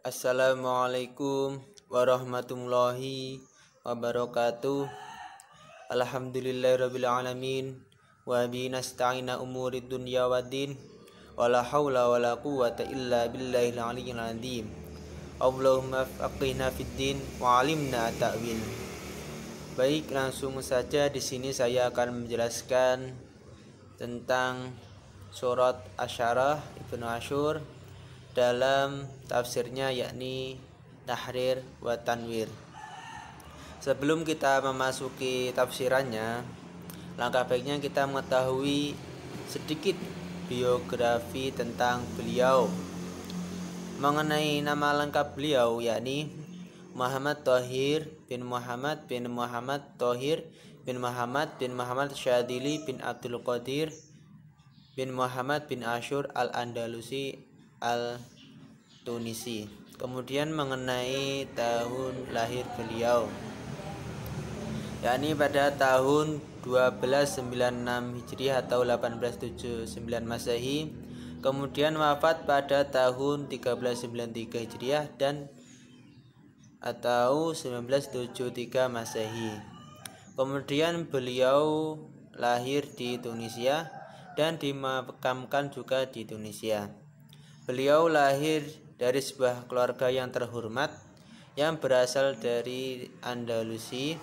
Assalamualaikum warahmatullahi wabarakatuh. Alhamdulillahirabbil alamin wa bihi nasta'inu umurid dunya waddin. Wala haula wala quwwata illa billahil aliyyil azim. Allahumma faqihna fid din wa 'allimna ta'wil. Baik, langsung saja di sini saya akan menjelaskan tentang surat Asy-Syarah Ibnu Asyur dalam tafsirnya, yakni Tahrir wa Tanwir. Sebelum kita memasuki tafsirannya, langkah baiknya kita mengetahui sedikit biografi tentang beliau. Mengenai nama lengkap beliau, yakni Muhammad Thohir bin Muhammad bin Muhammad Thohir bin Muhammad Syadili bin Abdul Qadir bin Muhammad bin Asyur al-Andalusi al-Tunisi. Kemudian mengenai tahun lahir beliau, yakni pada tahun 1296 Hijriah atau 1879 Masehi. Kemudian wafat pada tahun 1393 Hijriah dan atau 1973 Masehi. Kemudian beliau lahir di Tunisia dan dimakamkan juga di Tunisia. Beliau lahir dari sebuah keluarga yang terhormat yang berasal dari Andalusi.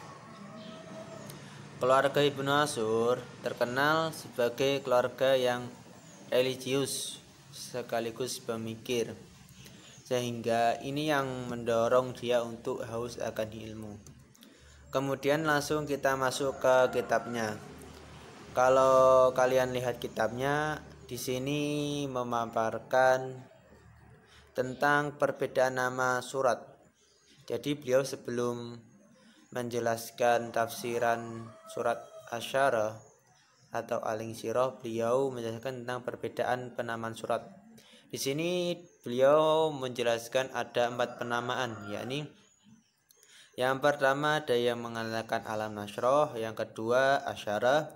Keluarga Ibnu Asyur terkenal sebagai keluarga yang religius sekaligus pemikir, sehingga ini yang mendorong dia untuk haus akan ilmu. Kemudian langsung kita masuk ke kitabnya. Kalau kalian lihat kitabnya, di sini memaparkan tentang perbedaan nama surat. Jadi beliau sebelum menjelaskan tafsiran surat Asy-Syarah atau Al-Insyirah, beliau menjelaskan tentang perbedaan penamaan surat. Di sini beliau menjelaskan ada 4 penamaan, yakni yang pertama ada yang mengatakan Alam Nasroh, yang kedua Asy-Syarah,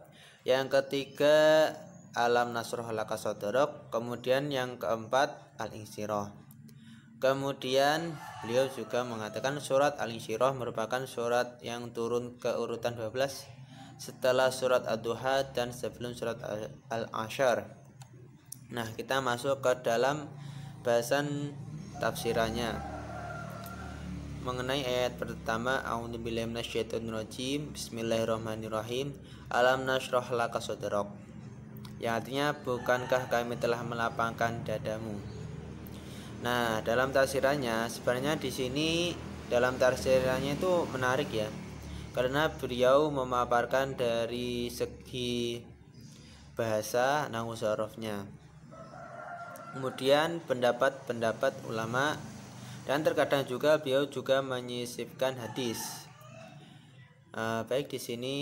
yang ketiga Alam Nasroh Laka Sadrak, kemudian yang keempat Al-Insyirah. Kemudian beliau juga mengatakan surat Al-Insyirah merupakan surat yang turun ke urutan 12 setelah surat Ad-Duha dan sebelum surat Al-Asyr. Nah, kita masuk ke dalam bahasan tafsirannya. Mengenai ayat pertama, A'udzubillahi minasyaitonirrajim, Bismillahirrahmanirrahim, Alam nashrah laka sadrak, yang artinya bukankah kami telah melapangkan dadamu. Nah, dalam tafsirannya sebenarnya di sini dalam tafsirannya itu menarik ya, karena beliau memaparkan dari segi bahasa nahwu sarafnya, kemudian pendapat ulama, dan terkadang juga beliau juga menyisipkan hadis. Baik, di sini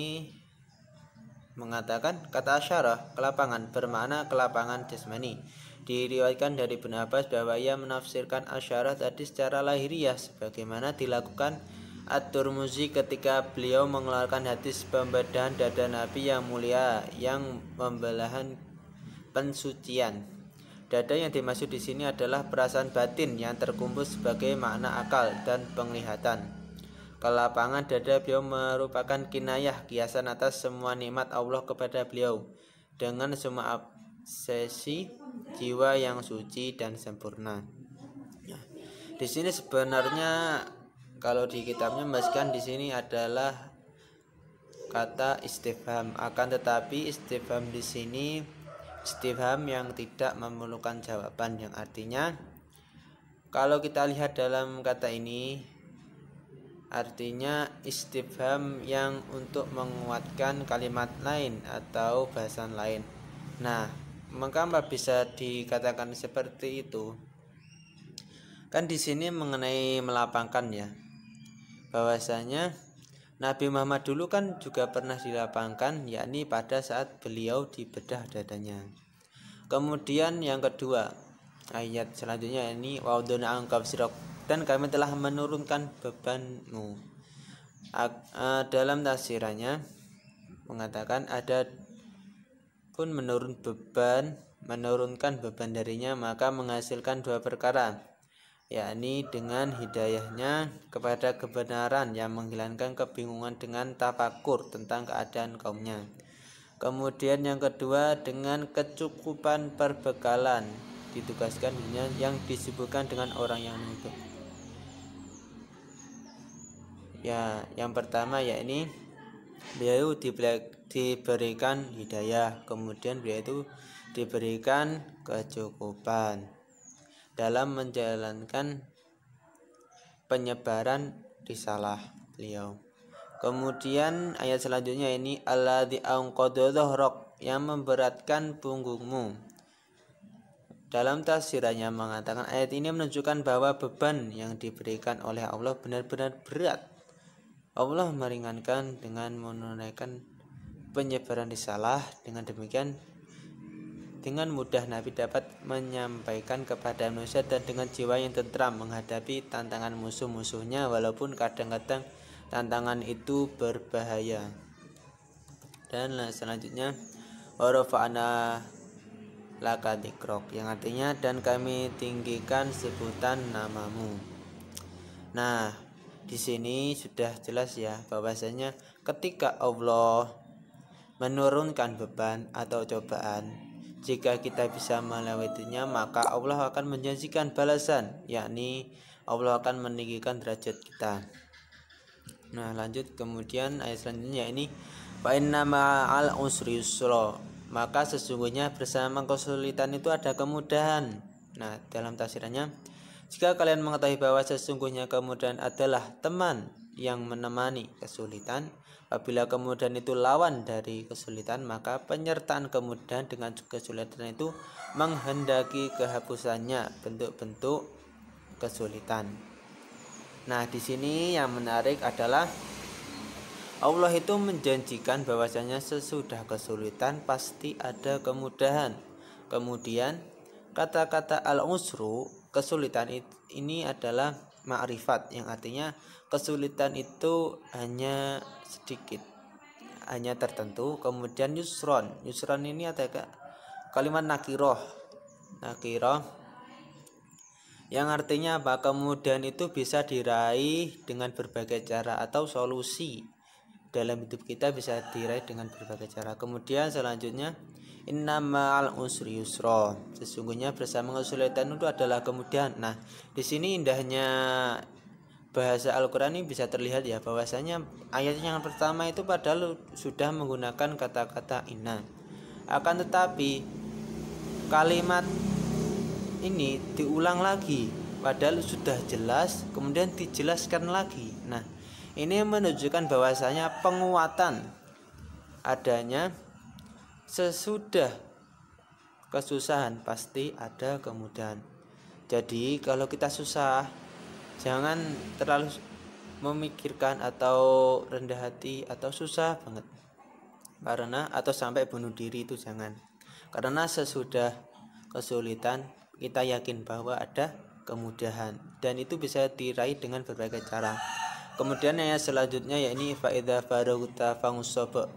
mengatakan kata asyarah kelapangan bermakna kelapangan jasmani. Diriwayatkan dari Ibnu Abbas bahwa ia menafsirkan asyarah tadi secara lahiriah sebagaimana dilakukan At-Tirmidzi ketika beliau mengeluarkan hadis pembedahan dada Nabi yang mulia yang pembelahan pensucian. Dada yang dimaksud di sini adalah perasaan batin yang terkumpul sebagai makna akal dan penglihatan. Kelapangan dada beliau merupakan kinayah kiasan atas semua nikmat Allah kepada beliau dengan semua obsesi jiwa yang suci dan sempurna. Di sini sebenarnya kalau di kitabnya membahaskan di sini adalah kata istifham, akan tetapi istifham di sini istifham yang tidak memerlukan jawaban, yang artinya kalau kita lihat dalam kata ini artinya istifham yang untuk menguatkan kalimat lain atau bahasan lain. Nah, mengapa bisa dikatakan seperti itu? Kan di sini mengenai melapangkan ya, bahwasanya Nabi Muhammad dulu kan juga pernah dilapangkan, yakni pada saat beliau dibedah dadanya. Kemudian yang kedua, ayat selanjutnya ini wa'uduna angkab sirok, dan kami telah menurunkan bebanmu. Dalam tafsirannya mengatakan ada pun menurunkan beban darinya, maka menghasilkan 2 perkara, yakni dengan hidayahnya kepada kebenaran yang menghilangkan kebingungan dengan tafakur tentang keadaan kaumnya. Kemudian yang kedua, dengan kecukupan perbekalan ditugaskan dunia yang disebutkan dengan orang yang menuntut. Ya, yang pertama yakni beliau diberikan hidayah, kemudian beliau itu diberikan kecukupan dalam menjalankan penyebaran risalah beliau. Kemudian ayat selanjutnya ini alladzi anqadha dhahrak, yang memberatkan punggungmu. Dalam tafsirannya mengatakan ayat ini menunjukkan bahwa beban yang diberikan oleh Allah benar-benar berat. Allah meringankan dengan menunaikan penyebaran risalah. Dengan demikian, dengan mudah Nabi dapat menyampaikan kepada manusia dan dengan jiwa yang tentram menghadapi tantangan musuh-musuhnya, walaupun kadang-kadang tantangan itu berbahaya. Dan selanjutnya warafa'na laka dzikrok, yang artinya dan kami tinggikan sebutan namamu. Nah, di sini sudah jelas ya bahwasanya ketika Allah menurunkan beban atau cobaan, jika kita bisa melewatinya maka Allah akan menjanjikan balasan, yakni Allah akan meninggikan derajat kita. Nah, lanjut kemudian ayat selanjutnya ini fa inna ma'al usri yusra, maka sesungguhnya bersama kesulitan itu ada kemudahan. Nah, dalam tafsirannya, jika kalian mengetahui bahwa sesungguhnya kemudahan adalah teman yang menemani kesulitan, apabila kemudahan itu lawan dari kesulitan, maka penyertaan kemudahan dengan kesulitan itu menghendaki kehapusannya bentuk-bentuk kesulitan. Nah, di sini yang menarik adalah Allah itu menjanjikan bahwasanya sesudah kesulitan pasti ada kemudahan. Kemudian kata-kata al-usru, kesulitan ini adalah ma'rifat, yang artinya kesulitan itu hanya sedikit, hanya tertentu. Kemudian yusron ini adalah kalimat nakiroh yang artinya apa? Kemudahan itu bisa diraih dengan berbagai cara atau solusi dalam hidup kita bisa diraih dengan berbagai cara. Kemudian selanjutnya inna ma'al usri yusra, sesungguhnya bersama kesulitan itu adalah kemudahan. Nah, di sini indahnya bahasa Al-Qur'an ini bisa terlihat ya bahwasanya ayat yang pertama itu padahal sudah menggunakan kata-kata inna, akan tetapi kalimat ini diulang lagi padahal sudah jelas, kemudian dijelaskan lagi. Nah, ini menunjukkan bahwasanya penguatan adanya sesudah kesusahan pasti ada kemudahan. Jadi kalau kita susah, jangan terlalu memikirkan atau rendah hati atau susah banget atau sampai bunuh diri, itu jangan. Karena sesudah kesulitan kita yakin bahwa ada kemudahan dan itu bisa diraih dengan berbagai cara. Kemudian yang selanjutnya yakni fa idza faragta fansab,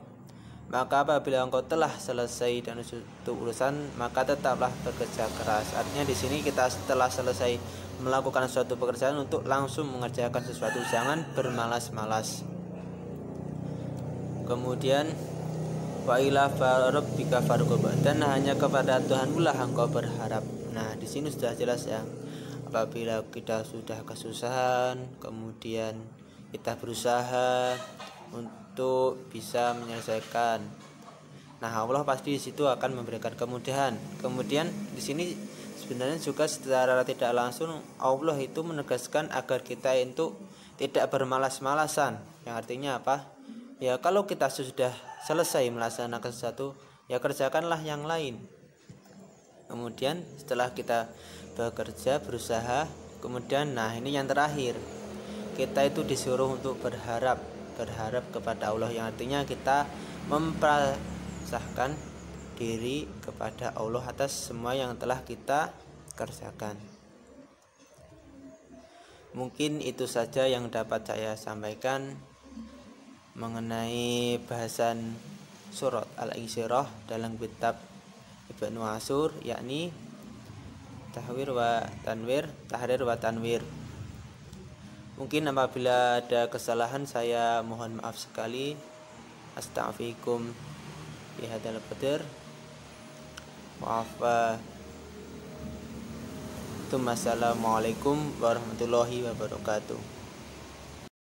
maka apabila engkau telah selesai dan suatu urusan maka tetaplah bekerja keras. Artinya di sini kita setelah selesai melakukan suatu pekerjaan untuk langsung mengerjakan sesuatu, jangan bermalas-malas. Kemudian wa ila rabbika farghab, dan hanya kepada Tuhanmu lah engkau berharap. Nah, di sini sudah jelas ya. Apabila kita sudah kesusahan, kemudian kita berusaha untuk bisa menyelesaikan. Nah, Allah pasti di situ akan memberikan kemudahan. Kemudian di sini sebenarnya juga secara tidak langsung Allah itu menegaskan agar kita itu tidak bermalas-malasan. Yang artinya apa? Ya, kalau kita sudah selesai melaksanakan sesuatu, ya kerjakanlah yang lain. Kemudian setelah kita bekerja, berusaha, kemudian nah ini yang terakhir, kita itu disuruh untuk berharap kepada Allah, yang artinya kita mempercayai diri kepada Allah atas semua yang telah kita kerjakan. Mungkin itu saja yang dapat saya sampaikan mengenai bahasan surat Al-Insyirah dalam kitab Ibnu Ashur, yakni tahrir wa tanwir. Mungkin apabila ada kesalahan saya mohon maaf sekali. Astaghfirukum bihadzal qadar. Assalamualaikum warahmatullahi wabarakatuh.